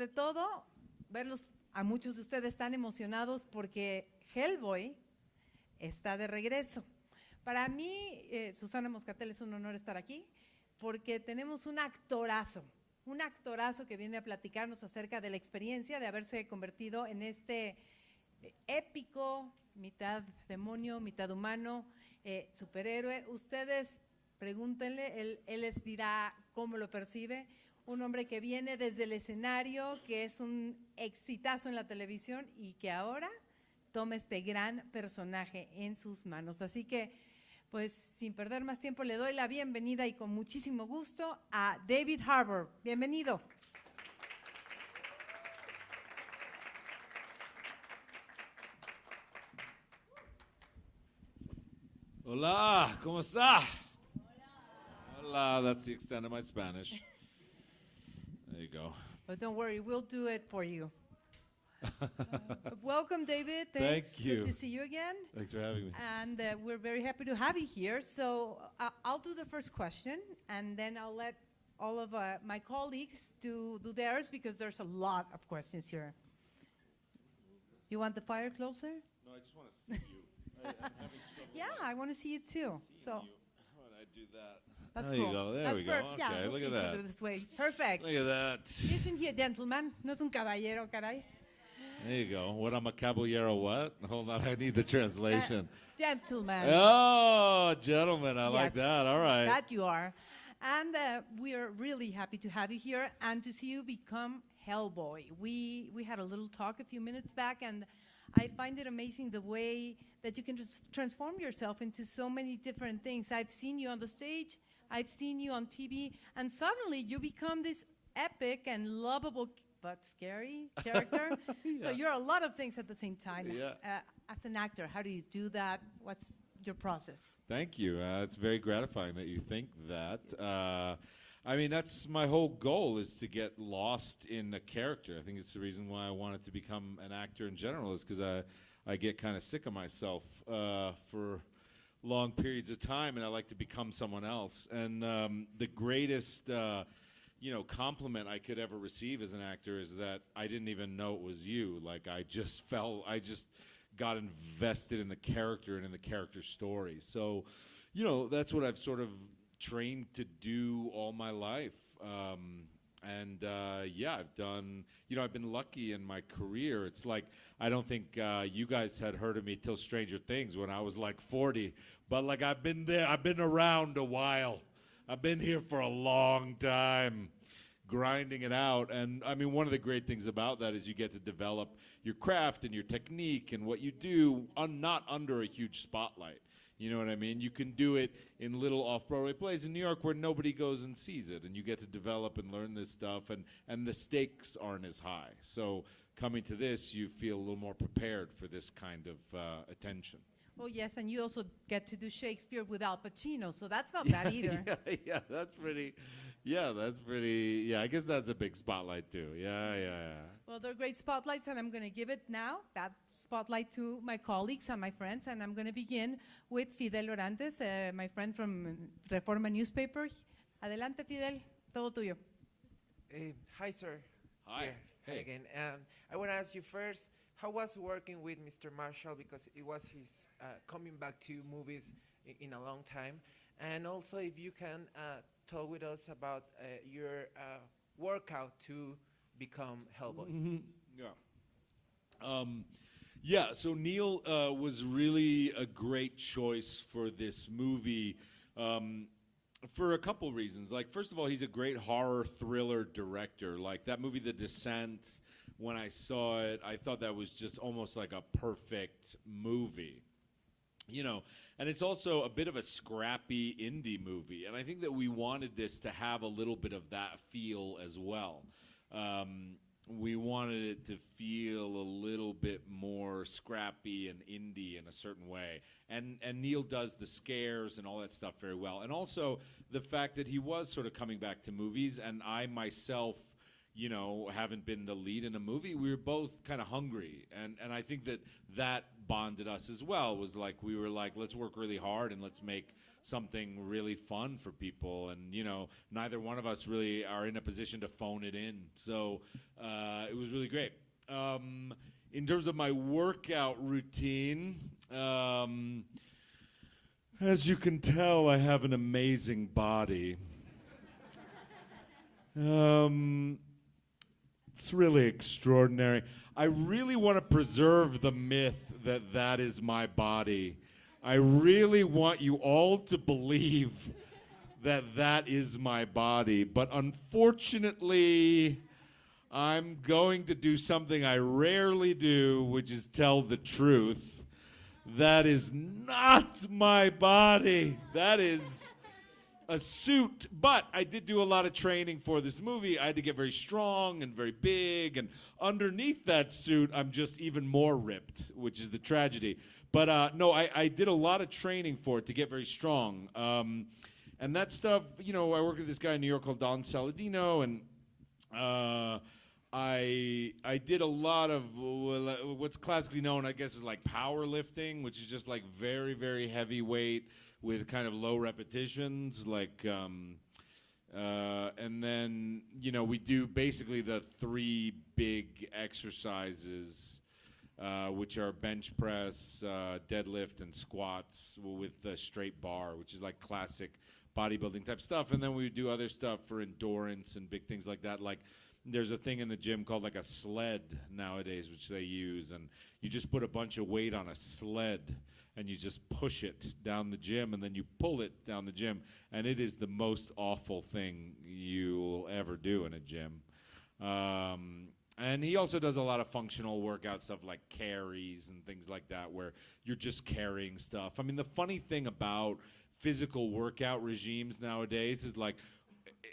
sobre todo verlos a muchos de ustedes tan emocionados porque Hellboy está de regreso. Para mí, Susana Moscatel, es un honor estar aquí porque tenemos un actorazo que viene a platicarnos acerca de la experiencia de haberse convertido en este épico, mitad demonio, mitad humano, superhéroe. Ustedes pregúntenle, él les dirá cómo lo percibe. Un hombre que viene desde el escenario, que es un exitazo en la televisión y que ahora toma este gran personaje en sus manos. Así que, pues, sin perder más tiempo, le doy la bienvenida y con muchísimo gusto a David Harbour. Bienvenido. Hola, ¿cómo está? Hola, that's the extent of my Spanish. There you go. But don't worry, we'll do it for you. Welcome, David. Thank you. Good to see you again. Thanks for having me. And we're very happy to have you here. So I'll do the first question, and then I'll let all of my colleagues do theirs, because there's a lot of questions here. You want the fire closer? No, I just want to see you. I'm having trouble. Yeah, I want to see you too. So How would I do that? that's There cool. you go. There That's we go. perfect. Yeah, Okay, we'll look see at each that. other this way. Perfect. Look at that. Isn't he a gentleman? No es un caballero, caray. There you go. What, I'm a caballero what? Hold on, I need the translation. Gentleman. Oh, gentlemen, I like Yes, that. All right. That you are. And we are really happy to have you here and to see you become Hellboy. We had a little talk a few minutes back, and I find it amazing the way that you can just transform yourself into so many different things. I've seen you on the stage, I've seen you on TV, and suddenly you become this epic and lovable but scary character. So you're a lot of things at the same time. Yeah. As an actor, how do you do that? What's your process? Thank you. It's very gratifying that you think that. I mean, that's my whole goal, is to get lost in a character. I think it's the reason why I wanted to become an actor in general, is because I get kind of sick of myself for long periods of time, and I like to become someone else. And the greatest compliment I could ever receive as an actor is that I didn't even know it was you. Like, I just got invested in the character and in the character's story. So, that's what I've sort of trained to do all my life. I've done, I've been lucky in my career. It's like, I don't think you guys had heard of me till Stranger Things when I was like 40, but like I've been around a while. I've been here for a long time, grinding it out. And I mean, one of the great things about that is you get to develop your craft and your technique and what you do not under a huge spotlight. You know what I mean? You can do it in little off-Broadway plays in New York where nobody goes and sees it, and you get to develop and learn this stuff, and the stakes aren't as high. So coming to this, you feel a little more prepared for this kind of attention. Oh, yes, and you also get to do Shakespeare with Al Pacino, so that's not bad either. That's pretty, I guess that's a big spotlight too. Yeah. Well, they're great spotlights, and I'm going to give it now, that spotlight, to my colleagues and my friends, and I'm going to begin with Fidel Orantes, my friend from Reforma newspaper. Adelante, Fidel, todo tuyo. Hi, sir. Hi. Yeah, Hey. again. I want to ask you first, how was working with Mr. Marshall, because it was his coming back to movies in a long time, and also if you can talk with us about your workout to become Hellboy. Yeah. So Neil was really a great choice for this movie for a couple reasons. Like, first of all, he's a great horror thriller director. Like that movie, The Descent, when I saw it, I thought that was just almost like a perfect movie. And it's also a bit of a scrappy indie movie. And I think that we wanted this to have a little bit of that feel as well. We wanted it to feel a little bit more scrappy and indie in a certain way. And Neil does the scares and all that stuff very well. And also the fact that he was sort of coming back to movies, and I myself, haven't been the lead in a movie. We were both kind of hungry. And I think that bonded us as well, was like, we were like, let's work really hard and let's make something really fun for people. And, neither one of us really are in a position to phone it in. So it was really great. In terms of my workout routine, as you can tell, I have an amazing body. It's really extraordinary. I really want to preserve the myth that that is my body. I really want you all to believe that that is my body. But unfortunately, I'm going to do something I rarely do, which is tell the truth. That is not my body. That is a suit. But I did do a lot of training for this movie. I had to get very strong and very big. And underneath that suit, I'm just even more ripped, which is the tragedy. But no, I did a lot of training for it to get very strong. And that stuff, you know, I worked with this guy in New York called Don Saladino, and I did a lot of what's classically known, I guess, as like powerlifting, which is just like very, very heavy weight with kind of low repetitions, like, and then, you know, we do basically the 3 big exercises, which are bench press, deadlift, and squats with the straight bar, which is like classic bodybuilding type stuff. And then we do other stuff for endurance and big things like that, like there's a thing in the gym called like a sled nowadays, which they use, and you just put a bunch of weight on a sled and you just push it down the gym, and then you pull it down the gym, and it is the most awful thing you'll ever do in a gym. And he also does a lot of functional workout stuff like carries and things like that, where you're just carrying stuff. I mean, the funny thing about physical workout regimes nowadays is like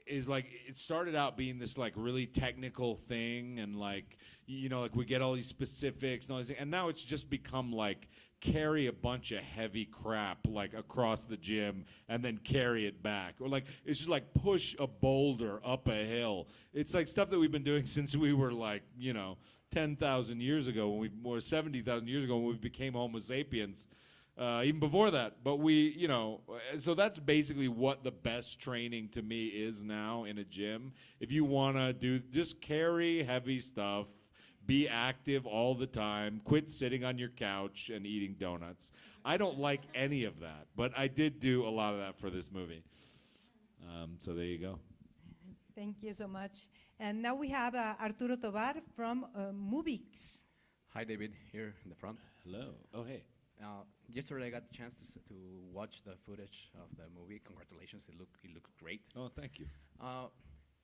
it started out being this like really technical thing, and like, you know, like we get all these specifics and all these things, and now it's just become like carry a bunch of heavy crap like across the gym and then carry it back, or like it's just like push a boulder up a hill. It's like stuff that we've been doing since we were like, you know, 10,000 years ago, when we or 70,000 years ago when we became Homo sapiens. Even before that, but we, you know, so that's basically what the best training to me is now in a gym. If you want to do, just carry heavy stuff, be active all the time, quit sitting on your couch and eating donuts. I don't like any of that, but I did do a lot of that for this movie. So there you go. Thank you so much. And now we have Arturo Tobar from Movix. Hi, David, here in the front. Hello. Oh, hey. Yesterday I got the chance to watch the footage of the movie. Congratulations, it looked great. Oh, thank you.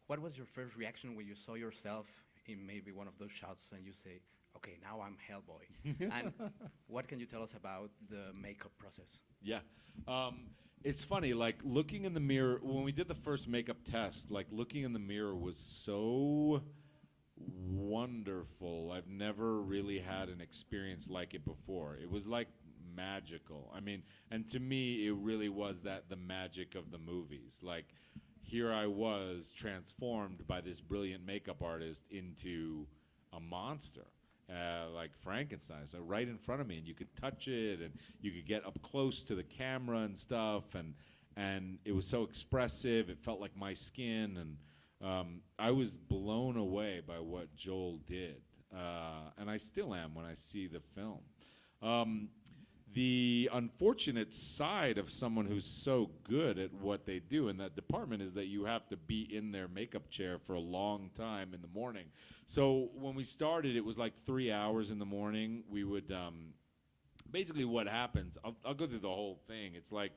What was your first reaction when you saw yourself in maybe one of those shots and you say, okay, now I'm Hellboy? And what can you tell us about the makeup process? Yeah. It's funny, like looking in the mirror, when we did the first makeup test, like looking in the mirror was so wonderful. I've never really had an experience like it before. It was like magical. I mean, and to me, it really was the magic of the movies. Like, here I was transformed by this brilliant makeup artist into a monster, like Frankenstein. So right in front of me, and you could touch it, and you could get up close to the camera and stuff, and it was so expressive. It felt like my skin, and I was blown away by what Joel did, and I still am when I see the film. The unfortunate side of someone who's so good at what they do in that department is that you have to be in their makeup chair for a long time in the morning. So when we started, it was like 3 hours in the morning. We would, basically what happens, I'll go through the whole thing. It's like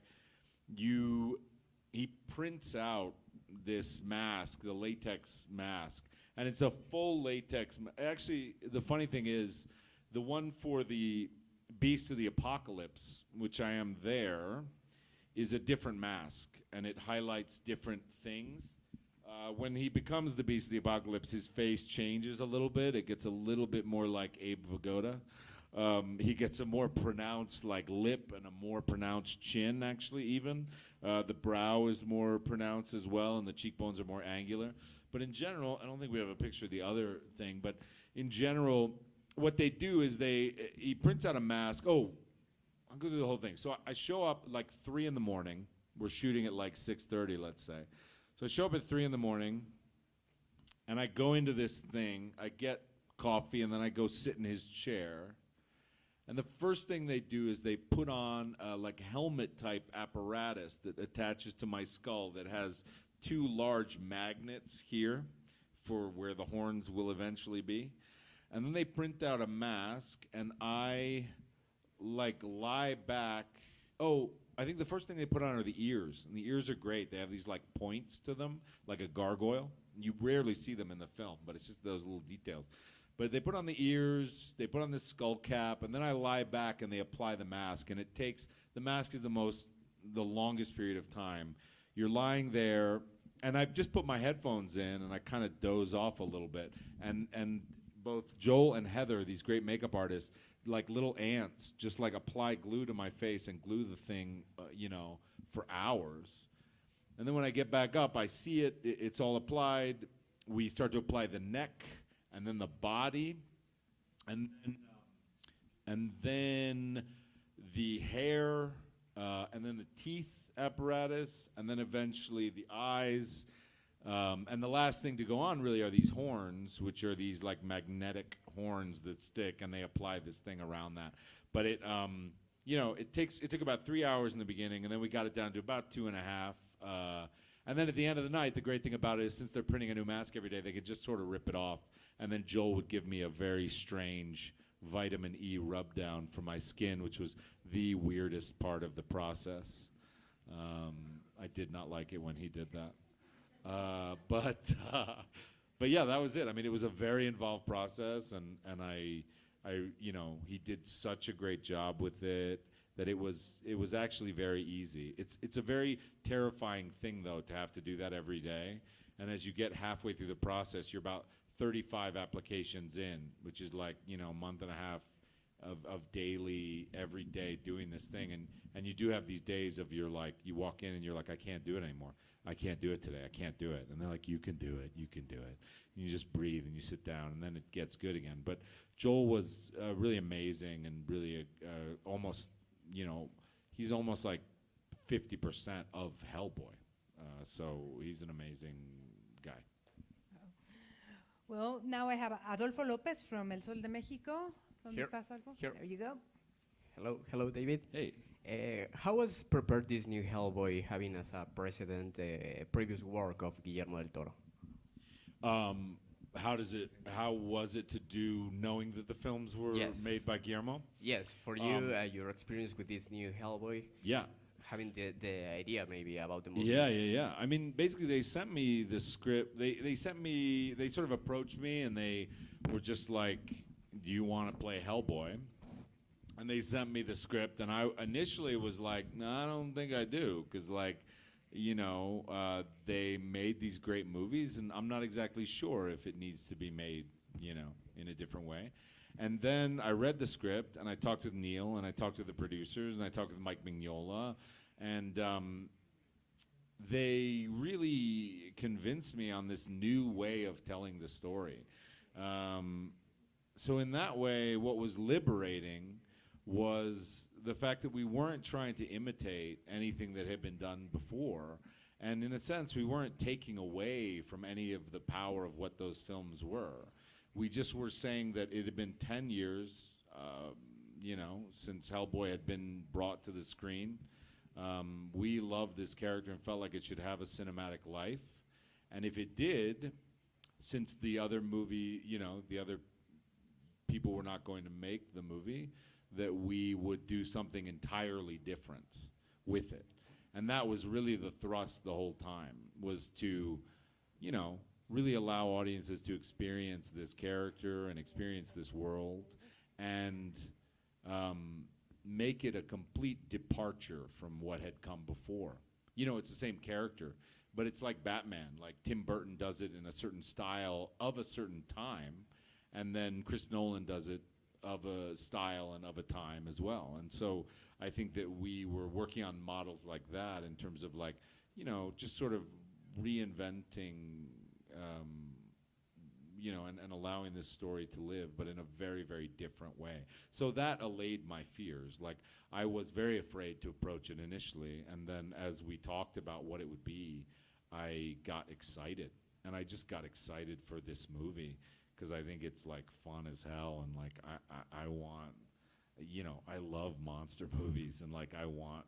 he prints out this mask, the latex mask, and it's a full latex. Actually, the funny thing is, the one for the Beast of the Apocalypse, which I am there, is a different mask, and it highlights different things. When he becomes the Beast of the Apocalypse, his face changes a little bit. It gets a little bit more like Abe Vigoda. He gets a more pronounced like lip and a more pronounced chin, actually, even. The brow is more pronounced as well, and the cheekbones are more angular. But in general, I don't think we have a picture of the other thing, but in general, what they do is he prints out a mask. Oh, I'll go through the whole thing. So I show up like 3 in the morning. We're shooting at like 6:30, let's say. So I show up at 3 in the morning, and I go into this thing, I get coffee, and then I go sit in his chair. And the first thing they do is they put on a like helmet type apparatus that attaches to my skull that has two large magnets here for where the horns will eventually be. And then they print out a mask, and I like lie back. Oh, I think the first thing they put on are the ears. And the ears are great. They have these like points to them, like a gargoyle. You rarely see them in the film, but it's just those little details. But they put on the ears, they put on this skull cap, and then I lie back and they apply the mask. And it takes, the mask is the longest period of time. You're lying there, and I just put my headphones in, and I kind of doze off a little bit. And both Joel and Heather, these great makeup artists, like little ants, just like apply glue to my face and glue the thing, for hours. And then when I get back up, I see it's all applied. We start to apply the neck, and then the body, and then the hair, and then the teeth apparatus, and then eventually the eyes. And the last thing to go on really are these horns, which are these like magnetic horns that stick, and they apply this thing around that. But it took about 3 hours in the beginning, and then we got it down to about 2.5. And then at the end of the night, the great thing about it is since they're printing a new mask every day, they could just sort of rip it off. And then Joel would give me a very strange vitamin E rub down for my skin, which was the weirdest part of the process. I did not like it when he did that. But yeah, that was it. I mean, it was a very involved process, and I he did such a great job with it that it was actually very easy. It's a very terrifying thing though to have to do that every day. And as you get halfway through the process, you're about 35 applications in, which is like a month and a half of daily, every day doing this thing. And you do have these days of you walk in and you're like, I can't do it anymore. I can't do it today. I can't do it. And they're like, you can do it. You can do it. And you just breathe and you sit down, and then it gets good again. But Joel was really amazing and really almost, he's almost like 50% of Hellboy. So he's an amazing guy. Well, now I have Adolfo Lopez from El Sol de México. ¿Dónde Here. estás, Adolfo? Here. There you go. Hello, David. Hey. How was prepared this new Hellboy, having as a precedent previous work of Guillermo del Toro? How was it to do knowing that the films were Yes. made by Guillermo? Yes, for you, your experience with this new Hellboy, Yeah. having the idea maybe about the movies. Yeah. I mean, basically, they sent me the script. They sort of approached me, and they were just like, do you want to play Hellboy? And they sent me the script, and I initially was like, no, I don't think I do, because they made these great movies, and I'm not exactly sure if it needs to be made, in a different way. And then I read the script, and I talked with Neil, and I talked with the producers, and I talked with Mike Mignola, and they really convinced me on this new way of telling the story. So in that way, what was liberating was the fact that we weren't trying to imitate anything that had been done before. And in a sense, we weren't taking away from any of the power of what those films were. We just were saying that it had been 10 years, since Hellboy had been brought to the screen. We loved this character and felt like it should have a cinematic life. And if it did, since the other movie, the other people were not going to make the movie, that we would do something entirely different with it. And that was really the thrust the whole time, was to, really allow audiences to experience this character and experience this world and make it a complete departure from what had come before. It's the same character, but it's like Batman. Like Tim Burton does it in a certain style of a certain time, and then Chris Nolan does it of a style and of a time as well. And so I think that we were working on models like that in terms of just sort of reinventing, and allowing this story to live, but in a very, very different way. So that allayed my fears. Like, I was very afraid to approach it initially, and then as we talked about what it would be, I got excited. and I just got excited for this movie because I think it's like fun as hell, and like I want, you know, I love monster movies, and like I want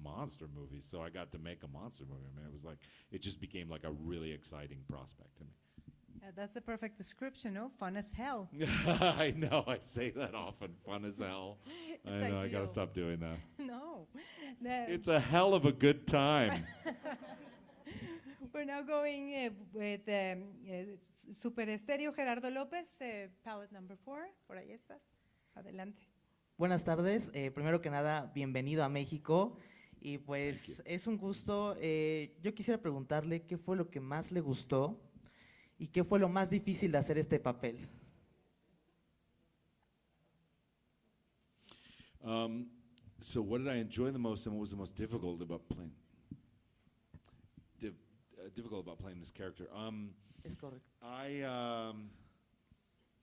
monster movies, so I got to make a monster movie. I mean, it was like, it just became like a really exciting prospect to me. That's the perfect description, no? Fun as hell. I know, I say that often, fun as hell. I know, I gotta ideal. stop doing that. No. It's a hell of a good time. We're now going with Super Estéreo Gerardo López, palette number 4. Por ahí estás. Adelante. Buenas tardes. Primero que nada, bienvenido a México. Y pues es un gusto. Yo quisiera preguntarle qué fue lo que más le gustó y qué fue lo más difícil de hacer este papel. So what did I enjoy the most, and what was the most difficult about playing? Difficult about playing this character. Es correcto.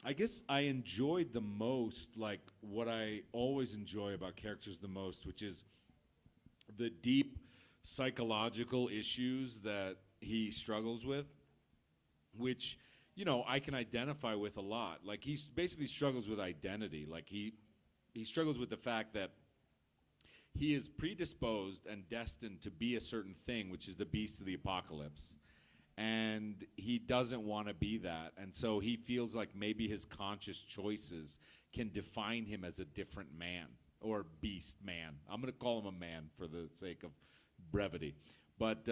I guess I enjoyed the most, like what I always enjoy about characters the most, which is the deep psychological issues that he struggles with, which, you know, I can identify with a lot. Like, he basically struggles with identity. Like, he struggles with the fact that he is predisposed and destined to be a certain thing, which is the beast of the apocalypse. And he doesn't want to be that. And so he feels like maybe his conscious choices can define him as a different man, or beast man. I'm going to call him a man for the sake of brevity. But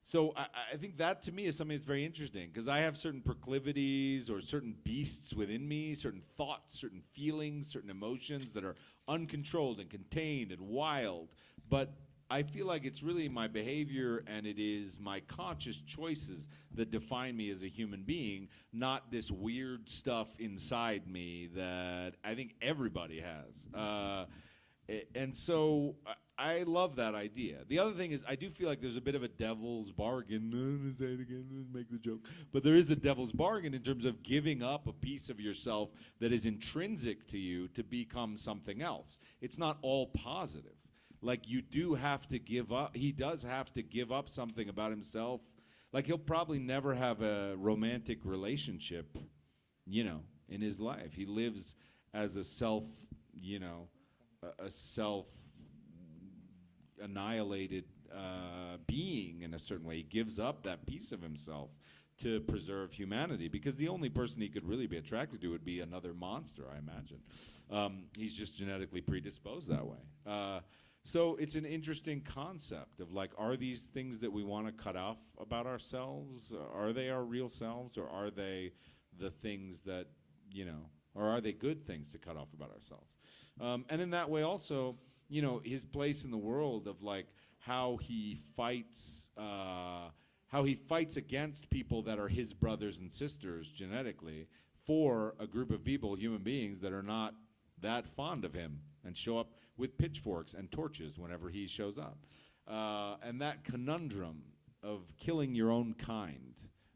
so I think that to me is something that's very interesting, because I have certain proclivities or certain beasts within me, certain thoughts, certain feelings, certain emotions that are uncontrolled and contained and wild. But I feel like it's really my behavior and it is my conscious choices that define me as a human being, not this weird stuff inside me that I think everybody has. And so I love that idea. The other thing is, I do feel like there's a bit of a devil's bargain. I'm gonna say it again, make the joke. But there is a devil's bargain in terms of giving up a piece of yourself that is intrinsic to you to become something else. It's not all positive. Like, you do have to give up, he does have to give up something about himself. Like, he'll probably never have a romantic relationship, you know, in his life. He lives as a self, you know, a self-annihilated being in a certain way. He gives up that piece of himself to preserve humanity, because the only person he could really be attracted to would be another monster, I imagine. He's just genetically predisposed that way. So it's an interesting concept of, like, are these things that we want to cut off about ourselves? Are they our real selves, or are they the things that, you know, or are they good things to cut off about ourselves? And in that way also, you know, his place in the world of, like, how he fights against people that are his brothers and sisters genetically for a group of people, human beings, that are not that fond of him and show up with pitchforks and torches whenever he shows up. And that conundrum of killing your own kind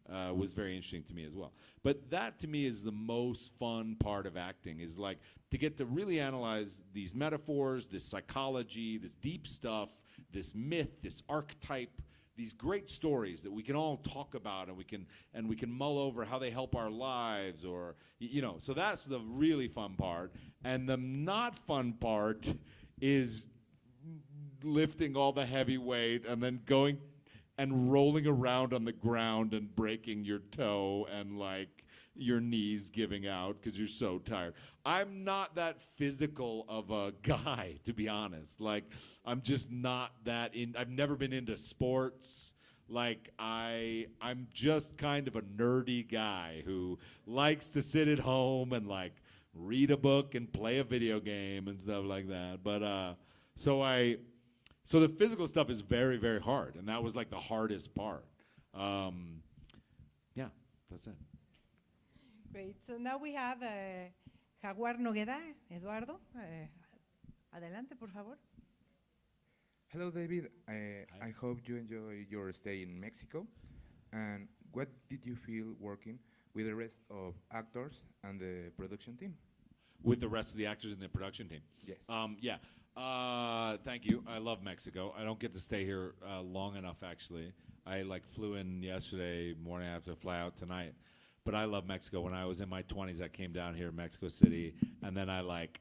was very interesting to me as well. But that, to me, is the most fun part of acting, is like to get to really analyze these metaphors, this psychology, this deep stuff, this myth, this archetype, these great stories that we can all talk about, and we can mull over how they help our lives, or, you know. So that's the really fun part. And the not fun part is lifting all the heavy weight and then going and rolling around on the ground and breaking your toe and, like, your knees giving out because you're so tired. I'm not that physical of a guy, to be honest. Like, I'm just not that I've never been into sports. Like, I'm just kind of a nerdy guy who likes to sit at home and, like, read a book and play a video game and stuff like that. But so the physical stuff is very, very hard, and that was, like, the hardest part. Yeah, that's it. Great. So now we have Jaguar Nogueda, Eduardo. Adelante, por favor. Hello, David. I hope you enjoy your stay in Mexico. And what did you feel working with the rest of actors and the production team? With the rest of the actors in the production team? Yes. Thank you. I love Mexico. I don't get to stay here long enough, actually. I like flew in yesterday morning. I have to fly out tonight. But I love Mexico. When I was in my 20s, I came down here, Mexico City, and then I like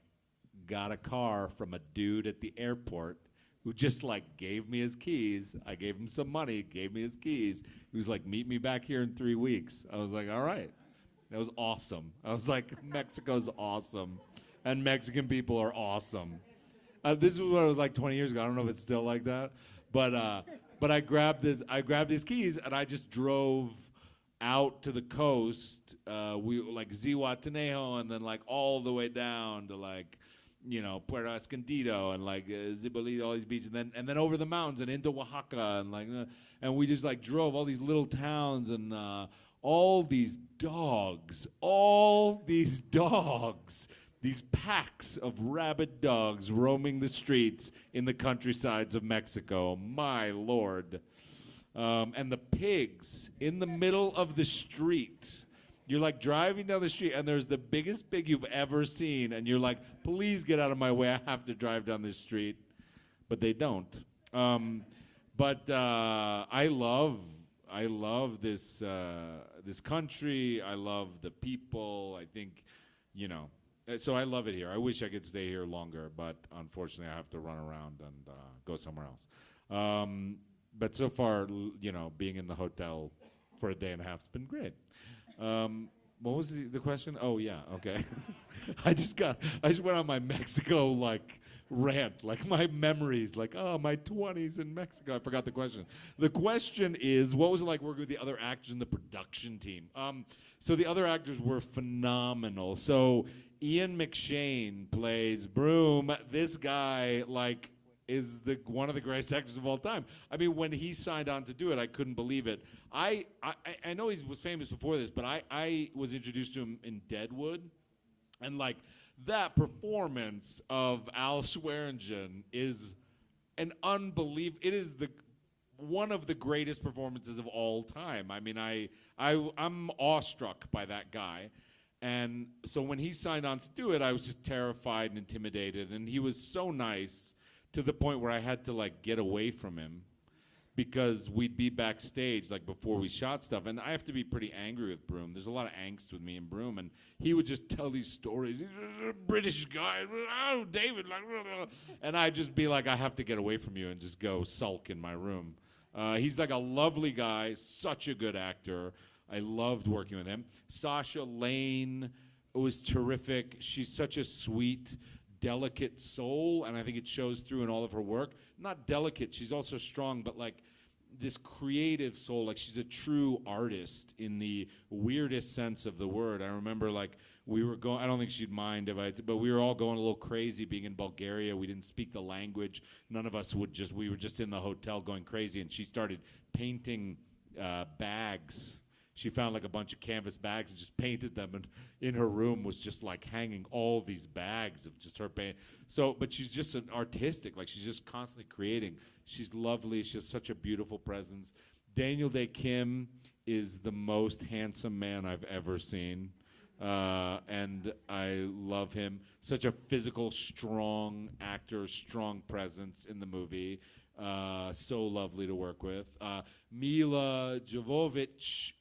got a car from a dude at the airport who just like gave me his keys. I gave him some money, gave me his keys. He was like, meet me back here in 3 weeks. I was like, all right. That was awesome. I was like, Mexico's awesome. And Mexican people are awesome. This was what it was like 20 years ago. I don't know if it's still like that. But I grabbed his keys and I just drove out to the coast. We like Zihuatanejo and then like all the way down to like, you know, Puerto Escondido and like Zipolito, all these beaches, and then over the mountains and into Oaxaca and like, and we just like drove all these little towns and all these dogs, these packs of rabid dogs roaming the streets in the countrysides of Mexico. My Lord. And the pigs in the middle of the street. You're like driving down the street and there's the biggest pig you've ever seen. And you're like, please get out of my way. I have to drive down this street. But they don't. I love this country. I love the people. I think, you know, so I love it here. I wish I could stay here longer, but unfortunately I have to run around and go somewhere else. But so far, you know, being in the hotel for a day and a half has been great. What was the question? Oh yeah, okay. I just went on my Mexico like rant, like my memories, like my 20s in Mexico. I forgot the question. The question is, what was it like working with the other actors in the production team? So the other actors were phenomenal. So Ian McShane plays Broom. This guy like is one of the greatest actors of all time. I mean, when he signed on to do it, I couldn't believe it. I know he was famous before this, but I was introduced to him in Deadwood, and like that performance of Al Swearingen is an unbelievable. It is one of the greatest performances of all time. I mean, I'm awestruck by that guy. And so when he signed on to do it, I was just terrified and intimidated, and he was so nice to the point where I had to like get away from him because we'd be backstage like before we shot stuff, and I have to be pretty angry with Broom. There's a lot of angst with me and Broom, and he would just tell these stories. He's a British guy, oh David, like, and I'd just be like, I have to get away from you and just go sulk in my room. He's like a lovely guy, such a good actor. I loved working with him. Sasha Lane was terrific. She's such a sweet, delicate soul, and I think it shows through in all of her work. Not delicate, she's also strong, but like this creative soul. Like she's a true artist in the weirdest sense of the word. I remember like we were going, I don't think she'd mind but we were all going a little crazy being in Bulgaria. We didn't speak the language. None of us we were just in the hotel going crazy, and she started painting bags. She found like a bunch of canvas bags and just painted them, and in her room was just like hanging all these bags of just her paint. So, but she's just an artistic, like she's just constantly creating. She's lovely. She has such a beautiful presence. Daniel Day Kim is the most handsome man I've ever seen, and I love him. Such a physical, strong actor, strong presence in the movie. So lovely to work with. Mila Jovovich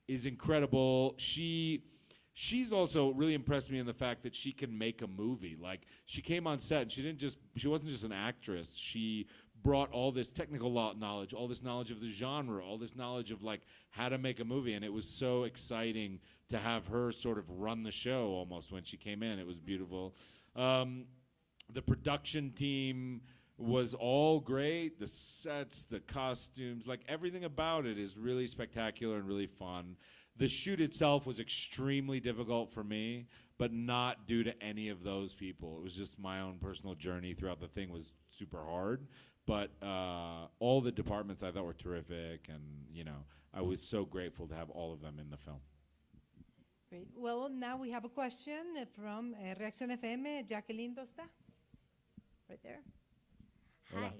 is incredible. She's also really impressed me in the fact that she can make a movie. Like she came on set and she wasn't just an actress. She brought all this technical knowledge, all this knowledge of the genre, all this knowledge of like how to make a movie, and it was so exciting to have her sort of run the show almost when she came in. It was beautiful. The production team was all great. The sets, the costumes, like everything about it is really spectacular and really fun. The shoot itself was extremely difficult for me, but not due to any of those people. It was just my own personal journey throughout the thing was super hard. But all the departments I thought were terrific, and you know, I was so grateful to have all of them in the film. Great. Well, now we have a question from Reacción FM. Jacqueline Dosta, right there. Hola. Hi.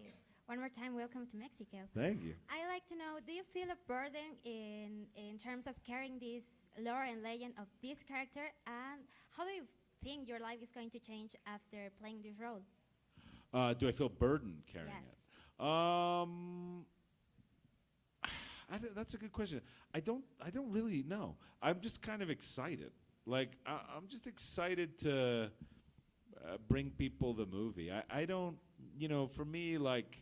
One more time, welcome to Mexico. Thank you. I like to know, do you feel a burden in terms of carrying this lore and legend of this character, and how do you think your life is going to change after playing this role? Do I feel burdened carrying Yes. it? That's a good question. I don't really know. I'm just kind of excited. Like I'm just excited to bring people the movie. I don't, for me, like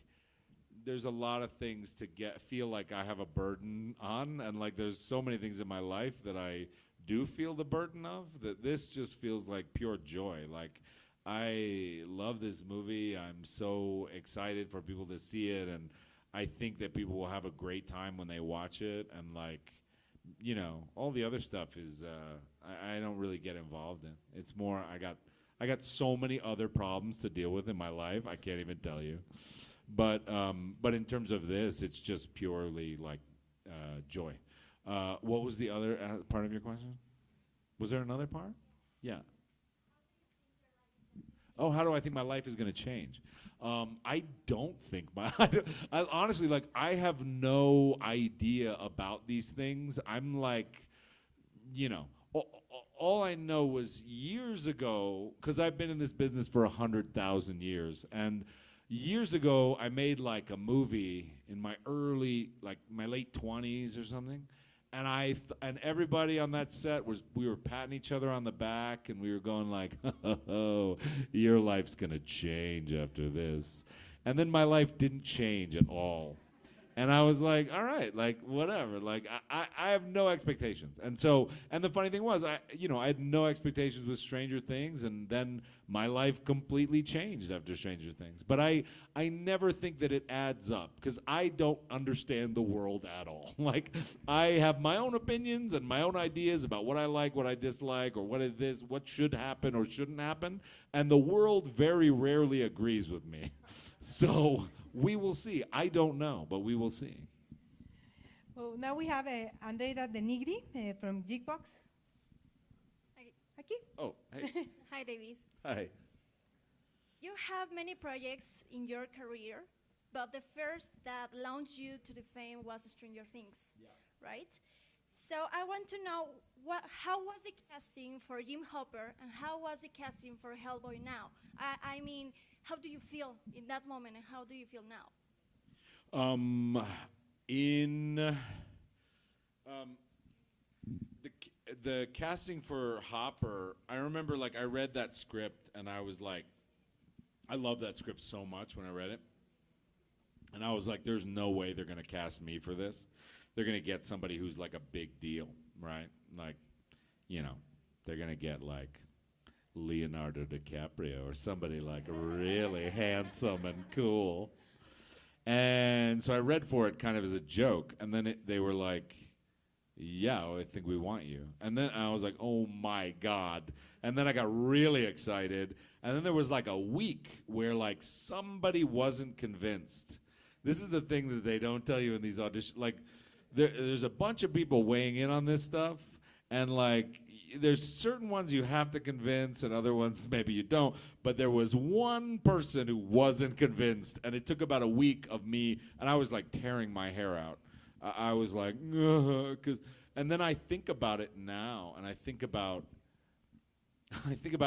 there's a lot of things to feel like I have a burden on, and like there's so many things in my life that I do feel the burden of, that this just feels like pure joy. Like I love this movie. I'm so excited for people to see it, and I think that people will have a great time when they watch it. And like, all the other stuff is I don't really get involved in. It's more I got so many other problems to deal with in my life. I can't even tell you. But in terms of this, it's just purely like joy. What was the other part of your question? Was there another part? Yeah. Oh, how do I think my life is going to change? I don't think I honestly, like, I have no idea about these things. I'm like, all I know was years ago, because I've been in this business for 100,000 years, and years ago I made like a movie in my my late 20s or something, and and everybody on that set we were patting each other on the back, and we were going like, oh, your life's gonna change after this. And then my life didn't change at all. And I was like, all right, like whatever. Like I have no expectations. And the funny thing was, I had no expectations with Stranger Things, and then my life completely changed after Stranger Things. But I never think that it adds up, because I don't understand the world at all. Like I have my own opinions and my own ideas about what I like, what I dislike, or what should happen or shouldn't happen, and the world very rarely agrees with me. So we will see. I don't know, but we will see. Well, now we have Andreida Denigri from Geekbox. Hi. Aquí. Oh, hey. Hi, David. Hi. You have many projects in your career, but the first that launched you to the fame was Stranger Things, right? So I want to know how was the casting for Jim Hopper, and how was the casting for Hellboy now? I mean, how do you feel in that moment, and how do you feel now? The casting for Hopper, I remember, like, I read that script, and I was like, I love that script so much when I read it. And I was like, there's no way they're going to cast me for this. They're going to get somebody who's like a big deal, right? Like, they're going to get like Leonardo DiCaprio or somebody like really handsome and cool. And so I read for it kind of as a joke, and then they were like, yeah, I think we want you. And then I was like, oh my God. And then I got really excited. And then there was like a week where like somebody wasn't convinced. This is the thing that they don't tell you in these auditions. Like there's a bunch of people weighing in on this stuff, and like there's certain ones you have to convince and other ones maybe you don't. But there was one person who wasn't convinced, and it took about a week of me, and I was like tearing my hair out. I was like, and then I think about it now, and I think about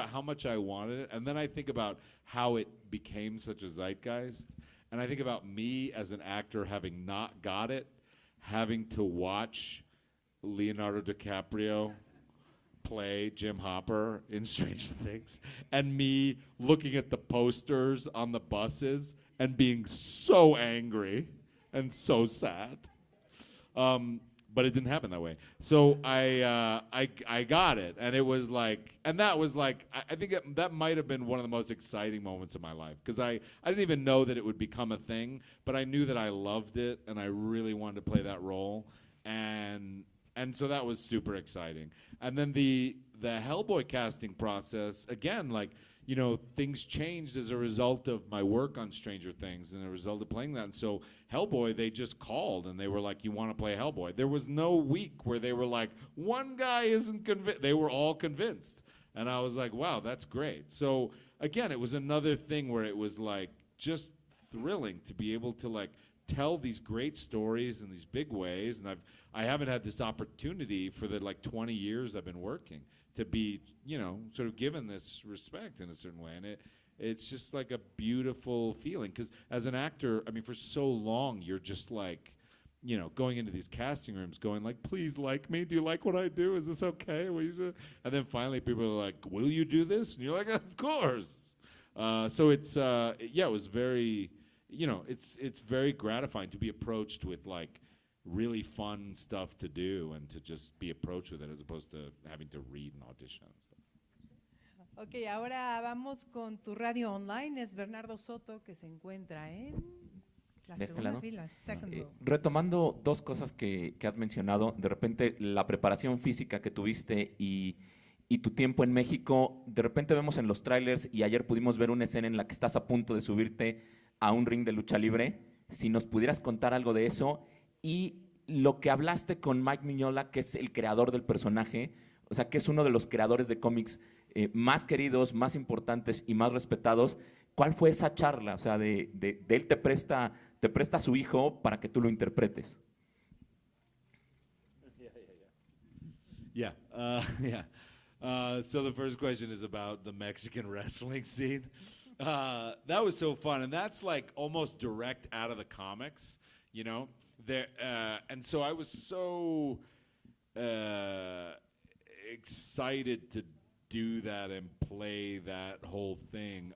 how much I wanted it, and then I think about how it became such a zeitgeist, and I think about me as an actor having not got it, having to watch Leonardo DiCaprio play Jim Hopper in Stranger Things, and me looking at the posters on the buses and being so angry and so sad. But it didn't happen that way. So I got it, and it was like, and that was like, I think that might have been one of the most exciting moments of my life, because I didn't even know that it would become a thing, but I knew that I loved it, and I really wanted to play that role, and so that was super exciting. And then the Hellboy casting process, again, like, things changed as a result of my work on Stranger Things and a result of playing that. And so Hellboy, they just called and they were like, you want to play Hellboy? There was no week where they were like, one guy isn't convinced. They were all convinced. And I was like, wow, that's great. So again, it was another thing where it was like just thrilling to be able to like tell these great stories in these big ways. And I haven't had this opportunity for the like 20 years I've been working to be, sort of given this respect in a certain way. And it's just like a beautiful feeling, because as an actor, I mean, for so long, you're just like, going into these casting rooms, going like, "Please like me. Do you like what I do? Is this okay? Will you do-" And then finally, people are like, "Will you do this?" And you're like, "Of course." So it's it was very, it's very gratifying to be approached with like really fun stuff to do and to just be approached with it as opposed to having to read and audition and stuff. Ok, ahora vamos con tu radio online. Es Bernardo Soto, que se encuentra en la De este segunda lado. fila, second row. Retomando dos cosas que has mencionado, de repente la preparación física que tuviste y tu tiempo en México, de repente vemos en los trailers y ayer pudimos ver una escena en la que estás a punto de subirte a un ring de lucha libre. Si nos pudieras contar algo de eso y lo que hablaste con Mike Mignola, que es el creador del personaje, o sea, que es uno de los creadores de cómics más queridos, más importantes y más respetados. ¿Cuál fue esa charla? O sea, de él te presta a su hijo para que tú lo interpretes. Yeah, yeah. So the first question is about the Mexican wrestling scene. That was so fun, and that's like almost direct out of the comics, There, and so I was so excited to do that and play that whole thing.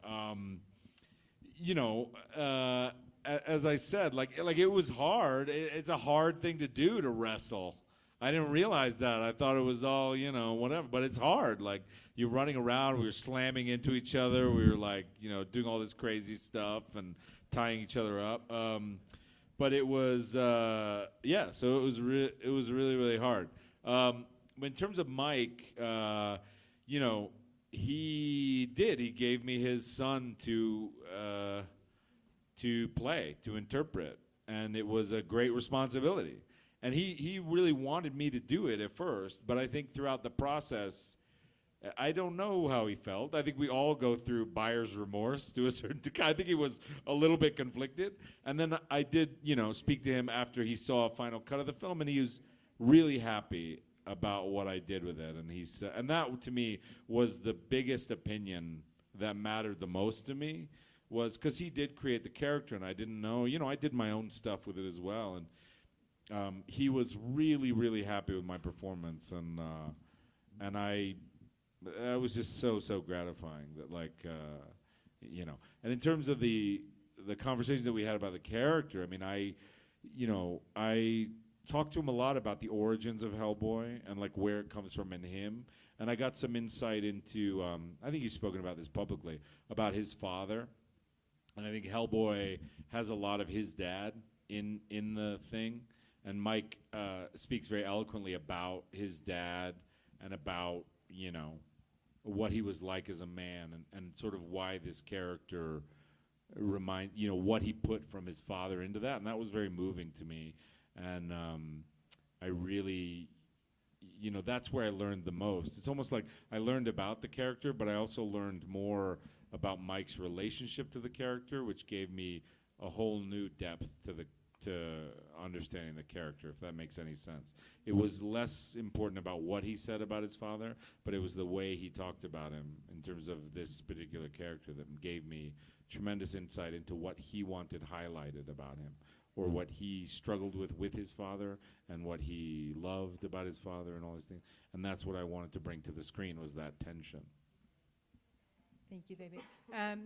As I said, like it was hard. It's a hard thing to do, to wrestle. I didn't realize that. I thought it was all, whatever. But it's hard. Like, you're running around. We were slamming into each other. We were, like, doing all this crazy stuff and tying each other up. But it was, so it was really, really hard. In terms of Mike, he gave me his son to play, to interpret. And it was a great responsibility. And he really wanted me to do it at first, but I think throughout the process, I don't know how he felt. I think we all go through buyer's remorse to a certain degree. I think he was a little bit conflicted. And then I did, speak to him after he saw a final cut of the film, and he was really happy about what I did with it. And that, to me, was the biggest opinion that mattered the most to me, was because he did create the character, and I didn't know. I did my own stuff with it as well, and he was really, really happy with my performance, and that was just so gratifying. That and in terms of the conversations that we had about the character, I mean, I talked to him a lot about the origins of Hellboy and like where it comes from in him, and I got some insight into. I think he's spoken about this publicly, about his father, and I think Hellboy has a lot of his dad in the thing. And Mike speaks very eloquently about his dad and about, what he was like as a man and sort of why this character what he put from his father into that. And that was very moving to me. And I really, that's where I learned the most. It's almost like I learned about the character, but I also learned more about Mike's relationship to the character, which gave me a whole new depth to understanding the character, if that makes any sense. It was less important about what he said about his father, but it was the way he talked about him in terms of this particular character that gave me tremendous insight into what he wanted highlighted about him, or what he struggled with his father, and what he loved about his father and all these things. And that's what I wanted to bring to the screen, was that tension. Thank you, David.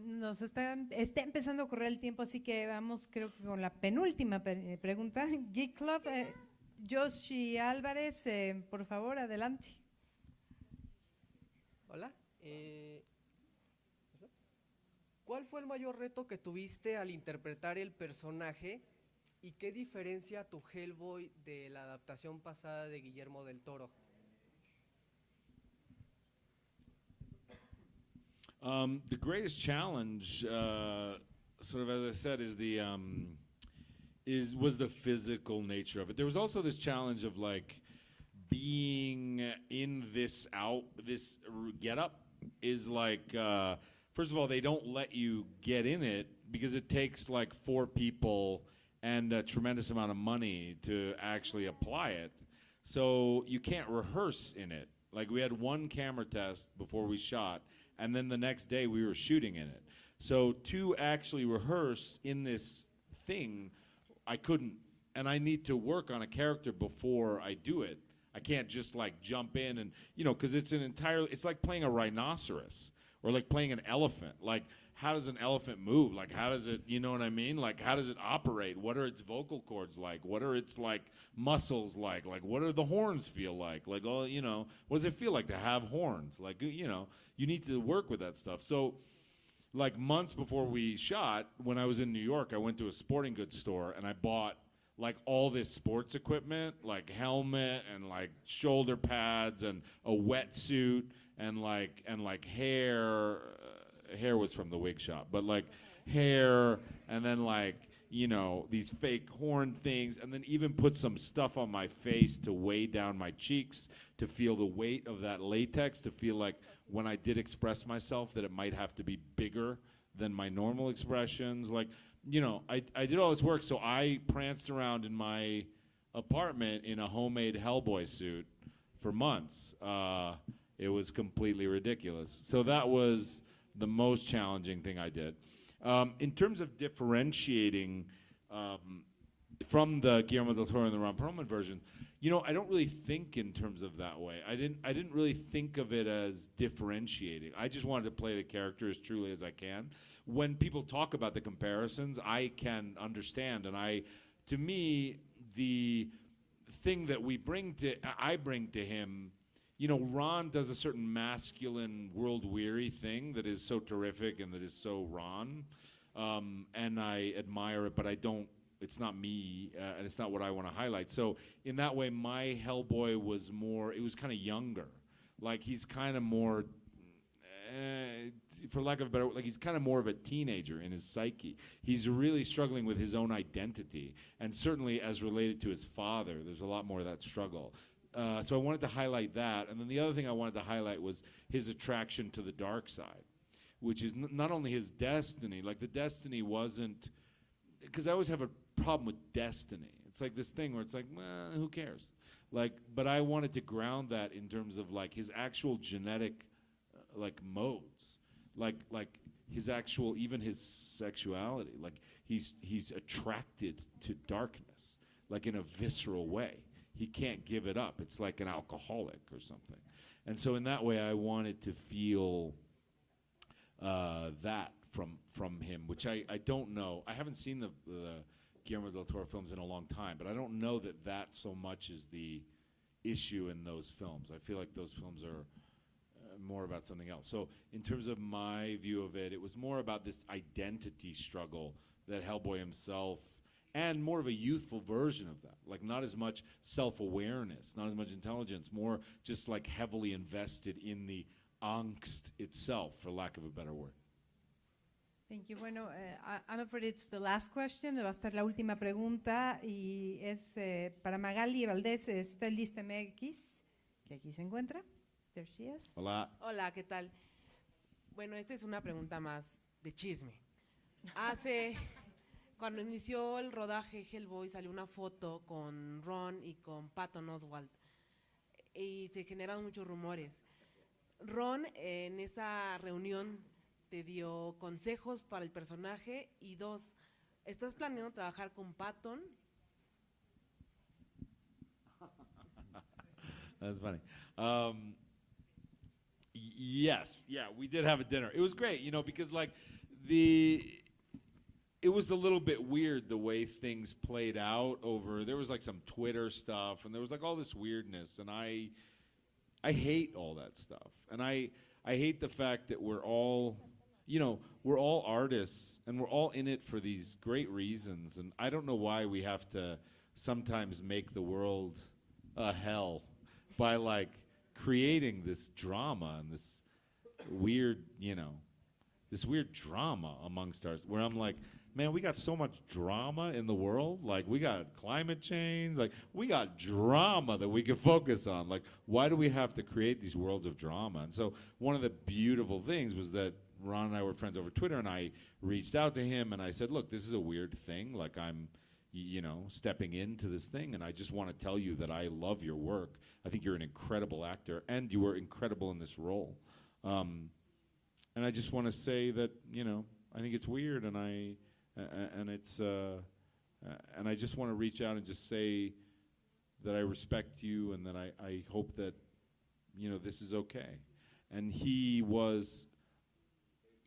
Nos está empezando a correr el tiempo, así que vamos, creo que con la penúltima pregunta. Geek Club, Joshi Álvarez, por favor, adelante. Hola. ¿Cuál fue el mayor reto que tuviste al interpretar el personaje y qué diferencia tu Hellboy de la adaptación pasada de Guillermo del Toro? The greatest challenge, sort of as I said, was the physical nature of it. There was also this challenge of like being in this getup is like, first of all, they don't let you get in it because it takes like 4 people and a tremendous amount of money to actually apply it. So you can't rehearse in it. Like we had 1 camera test before we shot, and then the next day we were shooting in it. So to actually rehearse in this thing, I couldn't. and I need to work on a character before I do it. I can't just like jump in and, you know, because it's like playing a rhinoceros or like playing an elephant. Like, how does an elephant move? Like, how does it, you know what I mean? Like, how does it operate? What are its vocal cords like? What are its like muscles like? Like, what do the horns feel like? Like, oh, you know, what does it feel like to have horns? Like, you know, you need to work with that stuff. So, like months before we shot, when I was in New York, I went to a sporting goods store and I bought like all this sports equipment, like helmet and like shoulder pads and a wetsuit and like hair. Hair was from the wig shop, but like hair, and then like, you know, these fake horn things, and then even put some stuff on my face to weigh down my cheeks, to feel the weight of that latex, to feel like when I did express myself that it might have to be bigger than my normal expressions. Like, you know, I did all this work, so I pranced around in my apartment in a homemade Hellboy suit for months. It was completely ridiculous. So that was the most challenging thing I did. In terms of differentiating from the Guillermo del Toro and the Ron Perlman version, you know, I don't really think in terms of that way. I didn't really think of it as differentiating. I just wanted to play the character as truly as I can. When people talk about the comparisons, I can understand, and to me, the thing that I bring to him, you know, Ron does a certain masculine, world-weary thing that is so terrific and that is so Ron, and I admire it, but it's not me, and it's not what I want to highlight. So in that way, my Hellboy was kind of younger. Like, he's kind of more, for lack of a better word, like he's kind of more of a teenager in his psyche. He's really struggling with his own identity, and certainly as related to his father, there's a lot more of that struggle. So I wanted to highlight that. And then the other thing I wanted to highlight was his attraction to the dark side, which is not only his destiny, like the destiny wasn't, because I always have a problem with destiny. It's like this thing where it's like, well, who cares? Like, but I wanted to ground that in terms of like his actual genetic like modes, like his actual, even his sexuality. Like he's attracted to darkness, like in a visceral way. He can't give it up. It's like an alcoholic or something. And so in that way, I wanted to feel that from him, which I don't know. I haven't seen the Guillermo del Toro films in a long time, but I don't know that so much is the issue in those films. I feel like those films are more about something else. So in terms of my view of it, it was more about this identity struggle that Hellboy himself, and more of a youthful version of that, like not as much self-awareness, not as much intelligence, more just like heavily invested in the angst itself, for lack of a better word. Thank you. Bueno, I'm afraid it's the last question. Va a estar la última pregunta y es para Magali Valdés, Stylist MX, que aquí se encuentra. There she is. Hola. Hola, ¿qué tal? Bueno, esta es una pregunta más de chisme. Cuando inició el rodaje Hellboy salió una foto con Ron y con Patton Oswalt y se generan muchos rumores. Ron en esa reunión te dio consejos para el personaje y dos, ¿estás planeando trabajar con Patton? That's funny. Yes, yeah, we did have a dinner. It was great, you know, because like it was a little bit weird the way things played out there was like some Twitter stuff and there was like all this weirdness, and I hate all that stuff. And I hate the fact that we're all artists and we're all in it for these great reasons, and I don't know why we have to sometimes make the world a hell by like creating this drama and this weird, this weird drama amongst us, where I'm like, man, we got so much drama in the world. Like, we got climate change. Like, we got drama that we can focus on. Like, why do we have to create these worlds of drama? And so one of the beautiful things was that Ron and I were friends over Twitter, and I reached out to him, and I said, look, this is a weird thing. Like, I'm, stepping into this thing, and I just want to tell you that I love your work. I think you're an incredible actor, and you were incredible in this role. And I just want to say that, I think it's weird, and And I just want to reach out and just say that I respect you and that I hope that, you know, this is okay. And he was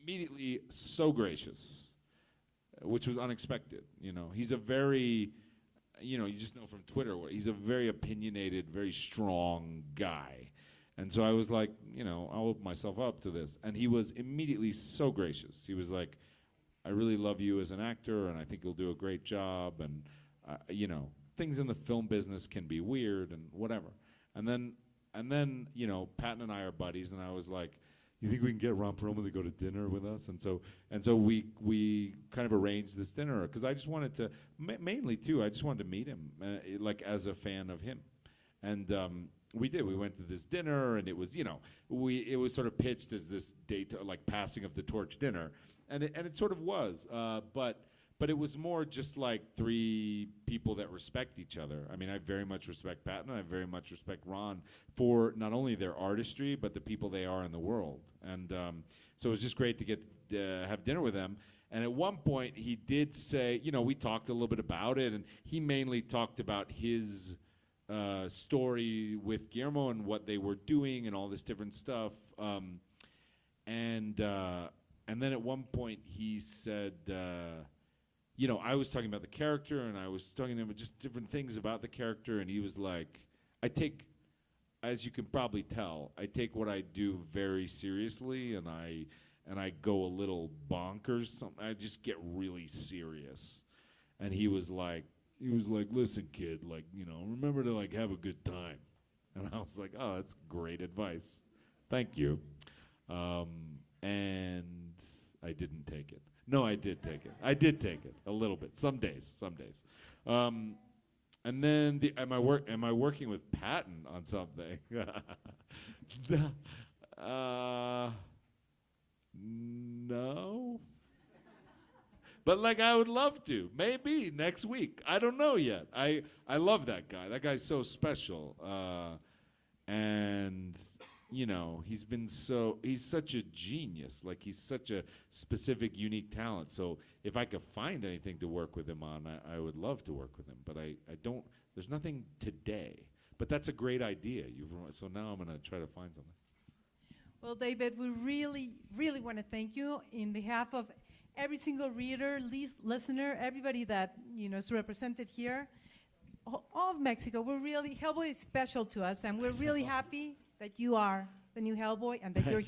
immediately so gracious, which was unexpected. You know, he's a very, you know, you just know from Twitter, he's a very opinionated, very strong guy. And so I was like, you know, I'll open myself up to this. And he was immediately so gracious. He was like, I really love you as an actor, and I think you'll do a great job. And, you know, things in the film business can be weird and whatever. And then, you know, Patton and I are buddies, and I was like, you think we can get Ron Perlman to go to dinner with us? And so we kind of arranged this dinner, because I just wanted to, mainly too, I just wanted to meet him, like as a fan of him. And we did. We went to this dinner, and it was, you know, it was sort of pitched as this date, like passing of the torch dinner, and it sort of was. But it was more just like three people that respect each other. I mean, I very much respect Patton, and I very much respect Ron for not only their artistry, but the people they are in the world. And so it was just great to get have dinner with them. And at one point, he did say, you know, we talked a little bit about it, and he mainly talked about his story with Guillermo and what they were doing and all this different stuff. And then at one point, he said, you know, I was talking about the character, and I was talking to him about just different things about the character, and he was like, I take, as you can probably tell, I take what I do very seriously, and I go a little bonkers. I just get really serious. And he was like, listen, kid, like, you know, remember to like have a good time. And I was like, oh, that's great advice. Thank you. And I didn't take it. No, I did take it. I did take it a little bit. Some days. And then am I working with Patton on something? No. But like I would love to. Maybe next week. I don't know yet. I love that guy. That guy's so special. And you know, he's such a genius. Like, he's such a specific, unique talent. So if I could find anything to work with him on, I would love to work with him. But I don't, there's nothing today. But that's a great idea. So now I'm going to try to find something. Well, David, we really, really want to thank you in behalf of every single reader, listener, everybody that, you know, is represented here, all of Mexico. Hellboy is special to us, and we're really happy that you are the new Hellboy and that you're